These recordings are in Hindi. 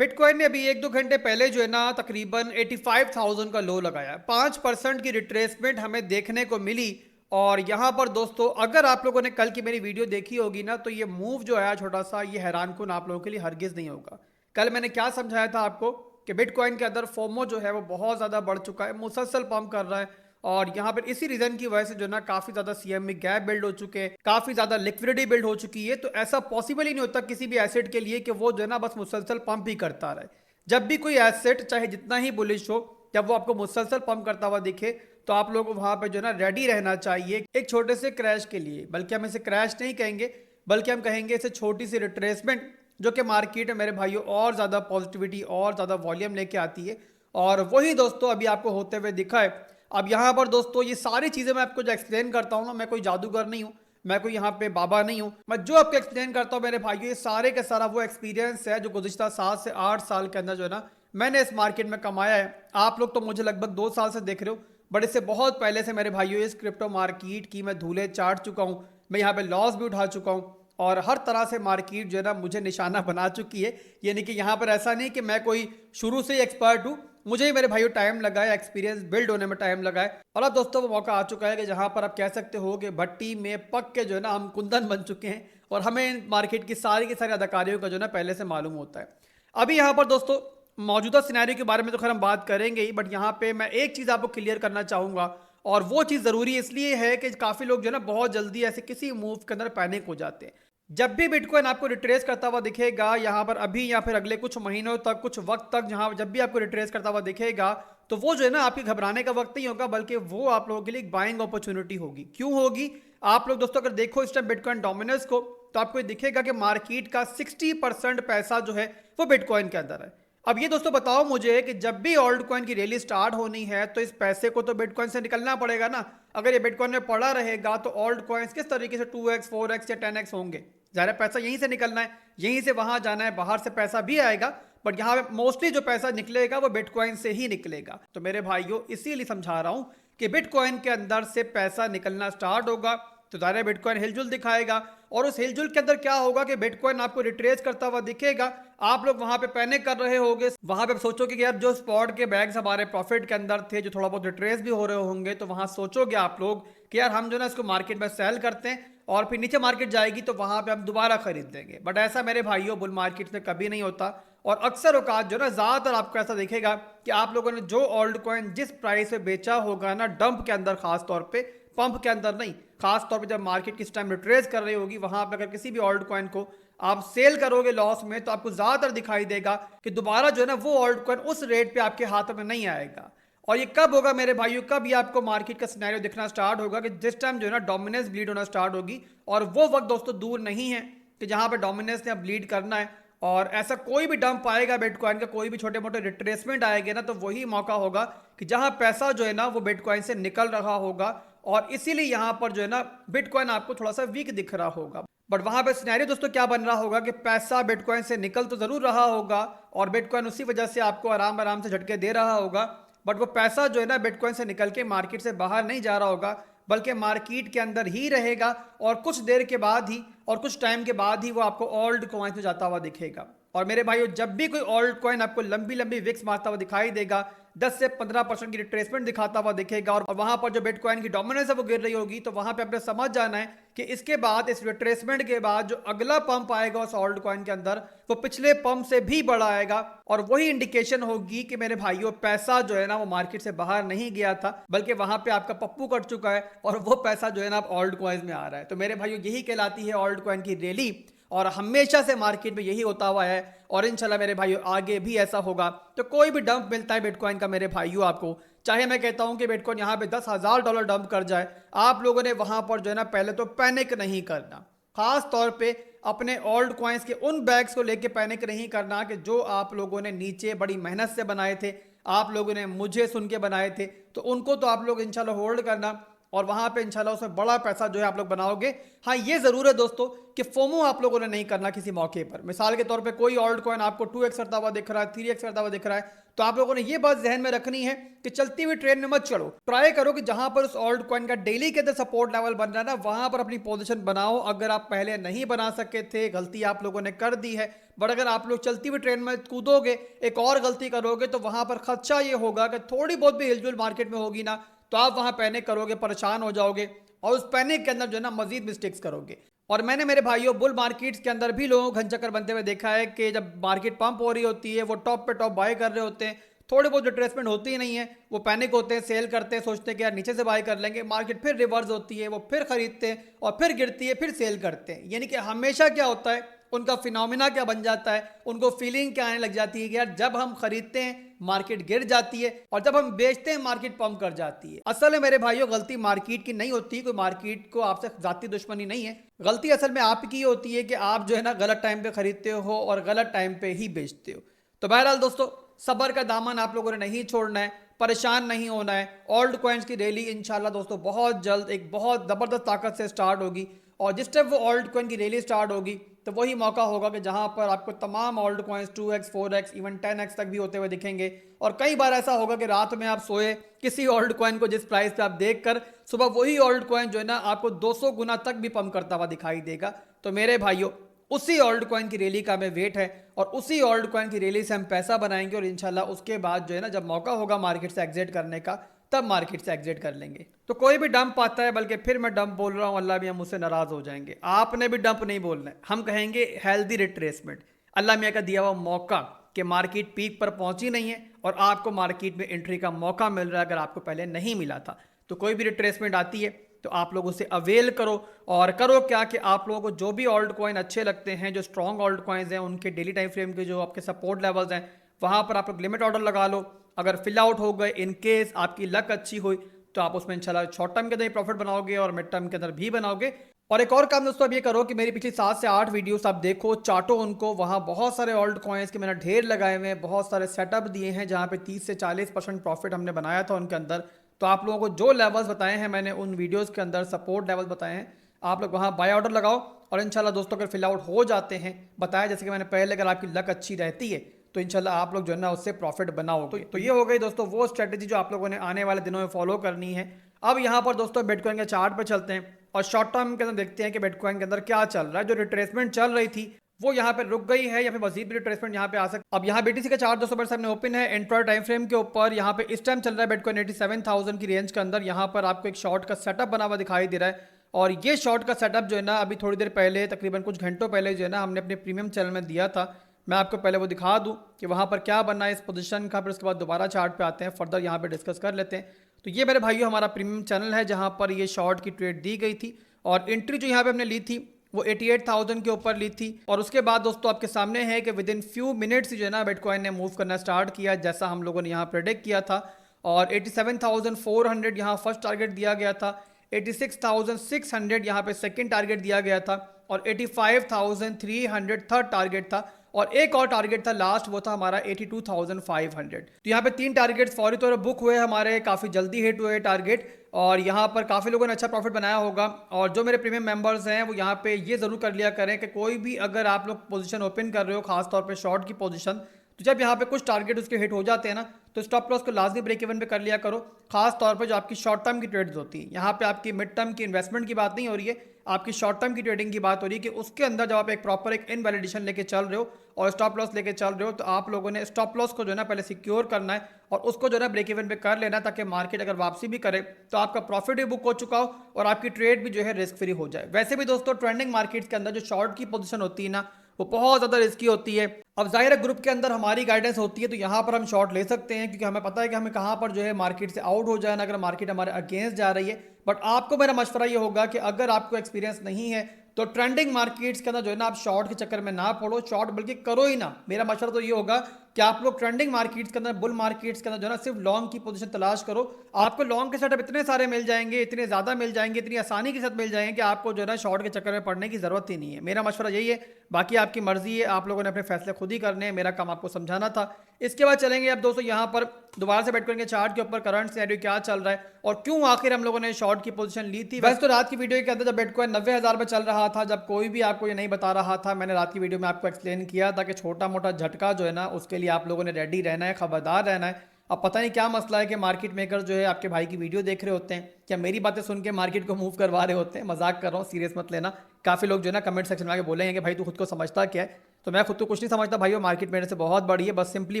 बिटकॉइन ने अभी 1-2 घंटे पहले जो है ना तकरीबन 85,000 का लो लगाया। 5% की रिट्रेसमेंट हमें देखने को मिली। और यहाँ पर दोस्तों अगर आप लोगों ने कल की मेरी वीडियो देखी होगी ना, तो ये मूव जो आया छोटा सा, ये हैरान कुन आप लोगों के लिए हरगिज नहीं होगा। कल मैंने क्या समझाया था आपको कि बिटकॉइन के अंदर फोमो जो है वो बहुत ज़्यादा बढ़ चुका है, मुसलसल पंप कर रहा है। और यहाँ पर इसी रीजन की वजह से जो है ना काफी ज्यादा सीएम में गैप बिल्ड हो चुके हैं, काफी ज्यादा लिक्विडिटी बिल्ड हो चुकी है। तो ऐसा पॉसिबल ही नहीं होता किसी भी एसेट के लिए कि वो जो है ना बस मुसलसल पंप ही करता रहे। जब भी कोई एसेट चाहे जितना ही बुलिश हो, जब वो आपको मुसलसल पंप करता हुआ दिखे, तो आप लोगों को वहां पे जो है ना रेडी रहना चाहिए एक छोटे से क्रैश के लिए। बल्कि हम इसे क्रैश नहीं कहेंगे, बल्कि हम कहेंगे इसे छोटी सी रिट्रेसमेंट, जो कि मार्केट में मेरे भाइयों और ज्यादा पॉजिटिविटी और ज्यादा वॉल्यूम लेके आती है। और वही दोस्तों अभी आपको होते हुए दिखा है। अब यहाँ पर दोस्तों ये सारी चीजें मैं आपको जो एक्सप्लेन करता हूँ ना, मैं कोई जादूगर नहीं हूँ, मैं कोई यहाँ पे बाबा नहीं हूँ। मैं जो आपको एक्सप्लेन करता हूँ मेरे भाइयों, ये सारे का सारा वो एक्सपीरियंस है जो गुज़िश्ता 7 से 8 साल के अंदर जो है ना मैंने इस मार्केट में कमाया है। आप लोग तो मुझे लगभग 2 साल से देख रहे हो, बट इससे बहुत पहले से मेरे भाइयों इस क्रिप्टो मार्केट की मैं धूले चाट चुका हूँ। मैं यहाँ पे लॉस भी उठा चुका हूँ और हर तरह से मार्केट जो है ना मुझे निशाना बना चुकी है। यानी कि यहाँ पर ऐसा नहीं कि मैं कोई शुरू से ही एक्सपर्ट हूँ, मुझे ही मेरे भाइयों टाइम लगा है, एक्सपीरियंस बिल्ड होने में टाइम लगा है। और अब दोस्तों वो मौका आ चुका है कि जहां पर आप कह सकते हो कि भट्टी में पक के जो है ना हम कुंदन बन चुके हैं और हमें मार्केट की सारी अदाकारियों का जो है ना पहले से मालूम होता है। अभी यहाँ पर दोस्तों मौजूदा सिनेरियो के बारे में तो खैर हम बात करेंगे ही, बट यहाँ पे मैं एक चीज़ आपको क्लियर करना चाहूँगा। और वो चीज़ ज़रूरी इसलिए है कि काफ़ी लोग जो है ना बहुत जल्दी ऐसे किसी मूव के अंदर पैनिक हो जाते हैं। जब भी बिटकॉइन आपको रिट्रेस करता हुआ दिखेगा यहाँ पर अभी या फिर अगले कुछ महीनों तक, कुछ वक्त तक, जहां जब भी आपको रिट्रेस करता हुआ दिखेगा, तो वो जो है ना आपके घबराने का वक्त नहीं होगा, बल्कि वो आप लोगों के लिए एक बाइंग अपॉर्चुनिटी होगी। क्यों होगी? आप लोग दोस्तों अगर देखो इस टाइम बिटकॉइन डोमिनेंस को, तो आपको दिखेगा कि मार्केट का 60% पैसा जो है वो बिटकॉइन के अंदर है। अब ये दोस्तों बताओ मुझे कि जब भी ऑल्ट कॉइन की रैली स्टार्ट होनी है तो इस पैसे को तो बिटकॉइन से निकलना पड़ेगा ना। अगर ये बिटकॉइन में पड़ा रहेगा तो ऑल्ट कॉइन्स किस तरीके से 2x 4x या 10x होंगे? ज़्यादा पैसा यहीं से निकलना है, यहीं से वहां जाना है, बाहर से पैसा भी आएगा, बट यहाँ पे मोस्टली जो पैसा निकलेगा वो बिटकॉइन से ही निकलेगा। तो मेरे भाइयों इसीलिए समझा रहा हूं कि बिटकॉइन के अंदर से पैसा निकलना स्टार्ट होगा तो ज़्यादा बिटकॉइन हिलजुल दिखाएगा। और उस हिलजुल के अंदर क्या होगा कि बिटकॉइन आपको रिट्रेस करता हुआ दिखेगा, आप लोग वहां पे पैनिक कर रहे होंगे, वहां पे सोचोगे कि यार जो स्पॉट के बैग्स हमारे प्रॉफिट के अंदर थे, जो थोड़ा बहुत रिट्रेस भी हो रहे होंगे, तो वहां सोचोगे आप लोग कि यार हम जो ना इसको मार्केट में सेल करते हैं और फिर नीचे मार्केट जाएगी तो वहां पे हम दोबारा खरीद देंगे। बट ऐसा मेरे भाइयों बुल मार्केट में कभी नहीं होता। और अक्सर औकात जो ना ज्यादातर आपको ऐसा दिखेगा कि आप लोगों ने जो ओल्ड कॉइन जिस प्राइस पे बेचा होगा ना, डंप के अंदर खास तौर पे, पंप के अंदर नहीं, खास तौर पे जब मार्केट किस टाइम रिट्रेस कर रही होगी, वहां पे अगर किसी भी ओल्ड कॉइन को आप सेल करोगे लॉस में, तो आपको ज्यादातर दिखाई देगा कि दोबारा जो है ना वो ओल्ड कॉइन उस रेट पे आपके हाथों में नहीं आएगा। और ये कब होगा मेरे भाइयों? कब ये आपको मार्केट का सिनेरियो दिखना स्टार्ट होगा कि जिस टाइम जो है ना डोमिनेंस ब्लीड होना स्टार्ट होगी। और वो वक्त दोस्तों दूर नहीं है कि जहां पे डोमिनेंस ने ब्लीड करना है और ऐसा कोई भी डंप आएगा बिटकॉइन का, कोई भी छोटे मोटे रिट्रेसमेंट आएंगे ना, तो वही मौका होगा कि जहां पैसा जो है ना वो बिटकॉइन से निकल रहा होगा। और इसीलिए यहां पर जो है ना बिटकॉइन आपको थोड़ा सा वीक दिख रहा होगा। बट वहां पे सिनेरियो दोस्तों क्या बन रहा होगा कि पैसा बिटकॉइन से निकल तो जरूर रहा होगा और बिटकॉइन उसी वजह से आपको आराम आराम से झटके दे रहा होगा, बट वो पैसा जो है ना बिटकॉइन से निकल के मार्केट से बाहर नहीं जा रहा होगा, बल्कि मार्केट के अंदर ही रहेगा। और कुछ देर के बाद ही और कुछ टाइम के बाद ही वो आपको ओल्ड कॉइन में जाता हुआ दिखेगा। और मेरे भाइयों जब भी कोई ओल्ड कॉइन आपको लंबी लंबी विक्स मारता हुआ दिखाई देगा, 10 से 15% की रिट्रेसमेंट दिखाता हुआ दिखेगा, और वहां पर जो बिटकॉइन की डोमिनेंस है वो गिर रही होगी, तो वहां पे आपने समझ जाना है कि इसके बाद, इस रिट्रेसमेंट के बाद जो अगला पंप आएगा उस ओल्ड कॉइन के अंदर, वो पिछले पंप से भी बड़ा आएगा। और वही इंडिकेशन होगी कि मेरे भाइयों पैसा जो है ना वो मार्केट से बाहर नहीं गया था, बल्कि वहां पे आपका पप्पू कट चुका है और वो पैसा जो है ना अब ओल्ड कॉइन में आ रहा है। तो मेरे भाइयों यही कहलाती है ओल्ड कॉइन की रैली, और हमेशा से मार्केट में यही होता हुआ है और इंशाल्लाह मेरे भाइयों आगे भी ऐसा होगा। तो कोई भी डंप मिलता है बिटकॉइन का मेरे भाइयों आपको, चाहे मैं कहता हूं कि बिटकॉइन यहां पे $10,000 डंप कर जाए, आप लोगों ने वहां पर जो है ना पहले तो पैनिक नहीं करना। खास तौर पे अपने ओल्ड कॉइन्स के उन बैग्स को लेके पैनिक नहीं करना कि जो आप लोगों ने नीचे बड़ी मेहनत से बनाए थे, आप लोगों ने मुझे सुन के बनाए थे, तो उनको तो आप लोग इंशाल्लाह होल्ड करना। और वहां पे इंशाल्लाह उसमें बड़ा पैसा जो है आप लोग बनाओगे। हाँ, ये जरूर है दोस्तों कि फोमो आप लोगों ने नहीं करना किसी मौके पर। मिसाल के तौर पे कोई ऑल्ट कॉइन आपको 2x करता हुआ दिख रहा है, 3x करता हुआ दिख रहा है, तो आप लोगों ने ये बात जहन में रखनी है कि चलती हुई ट्रेन में मत चढ़ो। ट्राई करो कि जहां पर उस ऑल्ट कॉइन का डेली के अंदर सपोर्ट लेवल बन रहा है ना, वहां पर अपनी पोजीशन बनाओ। अगर आप पहले नहीं बना सके थे, गलती आप लोगों ने कर दी है, बट अगर आप लोग चलती हुई ट्रेन में कूदोगे, एक और गलती करोगे, तो वहां पर खर्चा ये होगा कि थोड़ी बहुत भी हिलजुल मार्केट में होगी ना, तो आप वहां पैनिक करोगे, परेशान हो जाओगे और उस पैनिक के अंदर जो है ना मजीद मिस्टेक्स करोगे। और मैंने मेरे भाइयों बुल मार्केट्स के अंदर भी लोगों को घनचक्कर बनते हुए देखा है कि जब मार्केट पंप हो रही होती है, वो टॉप पे टॉप बाय कर रहे होते हैं, थोड़ी बहुत रिट्रेसमेंट होती ही नहीं है, वो पैनिक होते हैं, सेल करते हैं, सोचते हैं कि यार नीचे से बाय कर लेंगे, मार्केट फिर रिवर्स होती है, वो फिर खरीदते हैं और फिर गिरती है, फिर सेल करते हैं। यानी कि हमेशा क्या होता है, उनका फिनोमिना क्या बन जाता है, उनको फीलिंग क्या आने लग जाती है कि यार जब हम खरीदते हैं मार्केट गिर जाती है और जब हम बेचते हैं मार्केट पंप कर जाती है। असल में मेरे भाइयों गलती मार्केट की नहीं होती, कोई मार्केट को आपसे जाती दुश्मनी नहीं है, गलती असल में आपकी होती है कि आप जो है ना गलत टाइम पे खरीदते हो और गलत टाइम पे ही बेचते हो। तो बहरहाल दोस्तों, सबर का दामन आप लोगों ने नहीं छोड़ना है, परेशान नहीं होना है। ओल्ड कॉइन्स की रैली इंशाल्लाह दोस्तों बहुत जल्द एक बहुत ज़बरदस्त ताकत से स्टार्ट होगी और जिस टाइम वो ओल्ड कॉइन की रैली स्टार्ट होगी तो वही मौका होगा कि जहां पर आपको तमाम old coins 2x 4x even 10x तक भी होते हुए दिखेंगे। और कई बार ऐसा होगा कि रात में आप सोए किसी ओल्ड कॉइन को जिस प्राइस पे आप देखकर सुबह वही ओल्ड कॉइन जो है ना आपको 200 गुना तक भी पंप करता हुआ दिखाई देगा। तो मेरे भाइयों, उसी ओल्ड कॉइन की रैली का हमें वेट है और उसी ओल्ड कॉइन की रैली से हम पैसा बनाएंगे और इंशाल्लाह उसके बाद जो है ना जब मौका होगा मार्केट से एग्जिट करने का, तब मार्केट से एग्जिट कर लेंगे। तो कोई भी डंप आता है, बल्कि फिर मैं डंप बोल रहा हूं, अल्लाह मियां मुझसे नाराज हो जाएंगे। आपने भी डंप नहीं बोलना है, हम कहेंगे हेल्दी रिट्रेसमेंट। अल्लाह मियां का दिया हुआ मौका कि मार्केट पीक पर पहुंची नहीं है और आपको मार्केट में एंट्री का मौका मिल रहा है अगर आपको पहले नहीं मिला था। तो कोई भी रिट्रेसमेंट आती है तो आप लोग उसे अवेल करो और करो क्या कि आप लोगों को जो भी ओल्ड कॉइन अच्छे लगते हैं, जो स्ट्रॉन्ग ओल्ड कॉइन्स हैं, उनके डेली टाइम फ्रेम के जो आपके सपोर्ट लेवल्स हैं, वहां पर आप लोग लिमिट ऑर्डर लगा लो। अगर फिल आउट हो गए, इन केस आपकी लक अच्छी हुई, तो आप उसमें इंशाल्लाह शॉर्ट टर्म के अंदर प्रॉफिट बनाओगे और मिड टर्म के अंदर भी बनाओगे। और एक और काम दोस्तों अब ये करो कि मेरी पिछली 7 से 8 वीडियोस आप देखो, चाटो उनको, वहाँ बहुत सारे ओल्ड कॉइन्स के मैंने ढेर लगाए हुए हैं, बहुत सारे सेटअप दिए हैं जहाँ पे 30 से 40% प्रॉफिट हमने बनाया था उनके अंदर। तो आप लोगों को जो लेवल्स बताए हैं मैंने उन वीडियोज़ के अंदर, सपोर्ट लेवल्स बताए हैं, आप लोग वहाँ बाय ऑर्डर लगाओ और इंशाल्लाह दोस्तों अगर फिल आउट हो जाते हैं, बताया जैसे कि मैंने पहले, अगर आपकी लक अच्छी रहती है तो इंशाल्लाह आप लोग जो है ना उससे प्रॉफिट बनाओगे। तो ये हो गई दोस्तों वो स्ट्रेटजी जो आप लोगों ने आने वाले दिनों में फॉलो करनी है। अब यहाँ पर दोस्तों बिटकॉइन के चार्ट पर चलते हैं और शॉर्ट टर्म के अंदर देखते हैं कि बिटकॉइन के अंदर क्या चल रहा है। जो रिट्रेसमेंट चल रही थी वो यहाँ पे रुक गई है या फिर मजीद भी रिट्रेसमेंट यहाँ पे आ सकती। अब यहाँ बीटीसी का चार्ट दोस्तों मेरे सामने ओपन है इंट्रा टाइम फ्रेम के ऊपर। यहाँ पे इस टाइम चल रहा है बिटकॉइन 87,000 की रेंज के अंदर। यहाँ पर आपको एक शॉर्ट का सेटअप बना हुआ दिखाई दे रहा है और ये शॉर्ट का सेटअप जो है ना अभी थोड़ी देर पहले, तकरीबन कुछ घंटों पहले जो है ना हमने अपने प्रीमियम चैनल में दिया था। मैं आपको पहले वो दिखा दूं कि वहाँ पर क्या बनना है इस पोजीशन का, फिर उसके बाद दोबारा चार्ट पे आते हैं, फर्दर यहाँ पे डिस्कस कर लेते हैं। तो ये मेरे भाइयों हमारा प्रीमियम चैनल है जहाँ पर ये शॉर्ट की ट्रेड दी गई थी और एंट्री जो यहाँ पे हमने ली थी वो 88,000 के ऊपर ली थी। और उसके बाद दोस्तों आपके सामने है कि विद इन फ्यू मिनट्स जो है ना बिटकॉइन ने मूव करना स्टार्ट किया जैसा हम लोगों ने यहाँ प्रेडिक्ट किया था। और 87,400 यहाँ फर्स्ट टारगेट दिया गया था, 86,600 यहाँ पे सेकंड टारगेट दिया गया था और 85,300 थर्ड टारगेट था और एक और टारगेट था लास्ट, वो था हमारा 82,500। तो यहाँ पे 3 टारगेट्स फौरी तौर पर बुक हुए हमारे, काफ़ी जल्दी हिट हुए टारगेट और यहाँ पर काफ़ी लोगों ने अच्छा प्रॉफिट बनाया होगा। और जो मेरे प्रीमियम मेंबर्स हैं वो यहाँ पे ये ज़रूर कर लिया करें कि कोई भी अगर आप लोग पोजीशन ओपन कर रहे हो, खासतौर पे शॉर्ट की पोजीशन, तो जब यहाँ पे कुछ टारगेट उसके हिट हो जाते हैं ना तो स्टॉप लॉस को लाजमी ब्रेक इवन पे कर लिया करो। खास तौर पे जो आपकी शॉर्ट टर्म की ट्रेड्स होती हैं, यहाँ पे आपकी मिड टर्म की इन्वेस्टमेंट की बात नहीं हो रही है, आपकी शॉर्ट टर्म की ट्रेडिंग की बात हो रही है कि उसके अंदर जब आप एक प्रॉपर एक इनवैलिडेशन लेके चल रहे हो और स्टॉप लॉस लेके चल रहे हो, तो आप लोगों ने स्टॉप लॉस को जो है ना पहले सिक्योर करना है और उसको जो है ना ब्रेक इवन पे कर लेना है, ताकि मार्केट अगर वापसी भी करे तो आपका प्रॉफिट भी बुक हो चुका हो और आपकी ट्रेड भी जो है रिस्क फ्री हो जाए। वैसे भी दोस्तों ट्रेंडिंग मार्केट्स के अंदर जो शॉर्ट की पोजीशन होती है ना वो बहुत ज़्यादा रिस्की होती है। अब जाहिर है ग्रुप के अंदर हमारी गाइडेंस होती है तो यहाँ पर हम शॉर्ट ले सकते हैं क्योंकि हमें पता है कि हमें कहाँ पर जो है मार्केट से आउट हो जाए ना, अगर मार्केट हमारे अगेंस्ट जा रही है। बट आपको मेरा मशवरा ये होगा कि अगर आपको एक्सपीरियंस नहीं है तो ट्रेंडिंग मार्केट्स के अंदर जो है ना आप शॉर्ट के चक्कर में ना पड़ो, शॉर्ट बल्कि करो ही ना। मेरा मशवरा तो ये होगा कि कि आप लोग ट्रेंडिंग मार्केट्स के अंदर, बुल मार्केट्स के अंदर जो है ना सिर्फ लॉन्ग की पोजीशन तलाश करो। आपको लॉन्ग के सेटअप इतने सारे मिल जाएंगे, इतने ज़्यादा मिल जाएंगे, इतनी आसानी के साथ मिल जाएंगे कि आपको जो है ना शॉर्ट के चक्कर में पड़ने की ज़रूरत ही नहीं है। मेरा मशवरा यही है, बाकी आपकी मर्जी है, आप लोगों ने अपने फैसले खुद ही करने हैं, मेरा काम आपको समझाना था। इसके बाद चलेंगे अब दोस्तों यहाँ पर दोबारा से बिटकॉइन के चार्ट के ऊपर करंट सिनेरियो क्या चल रहा है और क्यों आखिर हम लोगों ने शॉर्ट की पोजीशन ली थी। वैसे तो रात की वीडियो के अंदर जब बिटकॉइन 90,000 पे चल रहा था, जब कोई भी आपको ये नहीं बता रहा था, मैंने रात की वीडियो में आपको एक्सप्लेन किया था कि छोटा मोटा झटका जो है ना उसके लिए आप लोगों ने रेडी रहना है, खबरदार रहना है। अब पता नहीं क्या मसला है कि मार्केट मेकर जो है आपके भाई की वीडियो देख रहे होते हैं, क्या मेरी बातें सुन के मार्केट को मूव करवा रहे होते हैं। मजाक कर रहा हूँ, सीरियस मत लेना। काफ़ी लोग जो है ना कमेंट सेक्शन में आके बोलेंगे कि भाई तू खुद को समझता क्या है, तो मैं खुद तो कुछ नहीं समझता भाई, वो मार्केट मेरे से बहुत बड़ी है। बस सिंपली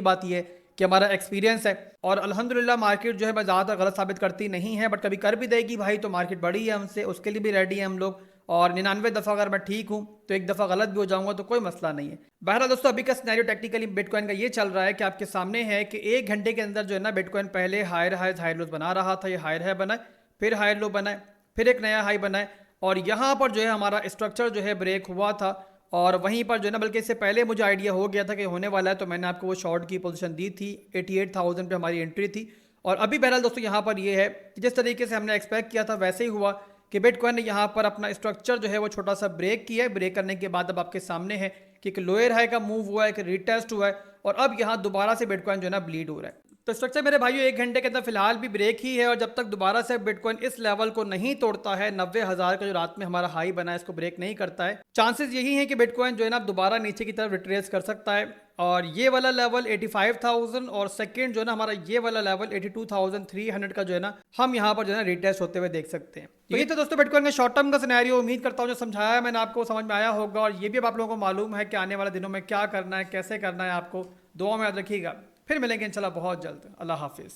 बात ये है कि हमारा एक्सपीरियंस है और अल्हम्दुलिल्लाह मार्केट जो है मैं ज़्यादातर गलत साबित करती नहीं है, बट कभी कर भी देगी भाई, तो मार्केट बड़ी है हमसे, उसके लिए भी रेडी है हम लोग। और 99 दफ़ा अगर मैं ठीक हूँ तो एक दफ़ा गलत भी हो जाऊंगा तो कोई मसला नहीं है। बहरहाल दोस्तों अभी का सिनेरियो टेक्निकली बिटकॉइन का ये चल रहा है कि आपके सामने है कि 1 घंटे के अंदर जो है ना बिटकॉइन पहले हायर हाइज हाई लोज बना रहा था, ये हायर हाई बनाए, फिर हायर लो बनाए, फिर एक नया हाई बनाए और यहाँ पर जो है हमारा स्ट्रक्चर जो है ब्रेक हुआ था। और वहीं पर जो है ना, बल्कि इससे पहले मुझे आइडिया हो गया था कि होने वाला है, तो मैंने आपको वो शॉर्ट की पोजीशन दी थी, 88,000 पे हमारी एंट्री थी। और अभी बहरहाल दोस्तों यहाँ पर ये है कि जिस तरीके से हमने एक्सपेक्ट किया था वैसे ही हुआ कि बिटकॉइन ने यहाँ पर अपना स्ट्रक्चर जो है वो छोटा सा ब्रेक किया है। ब्रेक करने के बाद अब आपके सामने है कि एक लोअर हाई का मूव हुआ है, एक रिटेस्ट हुआ है और अब यहाँ दोबारा से बिटकॉइन जो है ना ब्लीड हो रहा है। तो स्ट्रक्चर मेरे भाइयों 1 घंटे के अंदर फिलहाल भी ब्रेक ही है और जब तक दोबारा से बिटकॉइन इस लेवल को नहीं तोड़ता है, 90,000 का जो रात में हमारा हाई बना है, इसको ब्रेक नहीं करता है, चांसेस यही है कि बिटकॉइन जो है ना दोबारा नीचे की तरफ रिट्रेस कर सकता है। और ये वाला लेवल 85,000 और सेकंड जो है ना हमारा ये वाला लेवल 82,300 का जो है ना हम यहाँ पर जो है ना रिटेस्ट होते हुए देख सकते हैं। तो ये तो दोस्तों बिटकॉइन का शॉर्ट टर्म का सिनेरियो, उम्मीद करता हूँ जो समझाया है मैंने आपको समझ में आया होगा और ये भी अब आप लोगों को मालूम है कि आने वाले दिनों में क्या करना है, कैसे करना है। आपको दुआ में याद रखिएगा। फिर मिलेंगे इंशाल्लाह बहुत जल्द। अल्लाह हाफिज़।